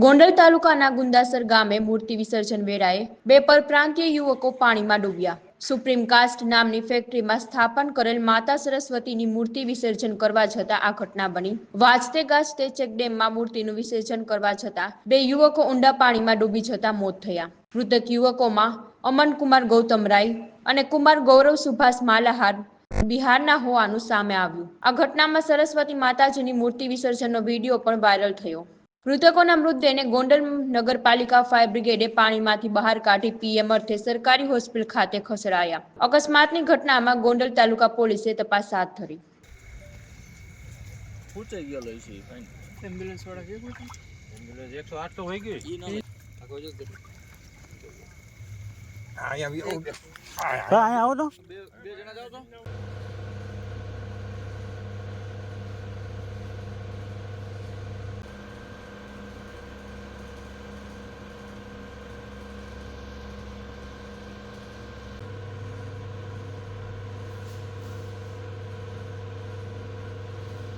ગોંડલ તાલુકાના ગુંદાસર ગામે મૂર્તિ વિસર્જન વેળાએ બે પરપ્રાંતીય યુવકો પાણીમાં ડૂબ્યા। સુપ્રીમ કાસ્ટ નામની ફેક્ટરીમાં સ્થાપન કરેલ માતા સરસ્વતીની મૂર્તિ વિસર્જન કરવા જતા આ ઘટના બની। વાજતે ગાજતે ચેકડેમમાં મૂર્તિનું વિસર્જન કરવા જતા બે યુવકો ઊંડા પાણીમાં ડૂબી જતા મોત થયા। મૃતક યુવકોમાં અમનકુમાર ગૌતમ રાય અને કુમાર ગૌરવ સુભાષ માલાહાર બિહારના હોવાનું સામે આવ્યું। આ ઘટનામાં સરસ્વતી માતાજીની મૂર્તિ વિસર્જનનો વિડીયો પણ વાયરલ થયો। મૃતકોના મૃતદેહને ગોંડલ નગરપાલિકા ફાયર બ્રિગેડે પાણીમાંથી બહાર કાઢી પીએમ અર્થે સરકારી હોસ્પિટલ ખાતે ખસેડાયા। અકસ્માતની ઘટનામાં ગોંડલ તાલુકા પોલીસે તપાસ હાથ ધરી। એમ્બ્યુલન્સ વાળા એમ્બ્યુલન્સ 108 તો હોઈ ગઈ અહીંયા આવો તો બે જણા જાવ તો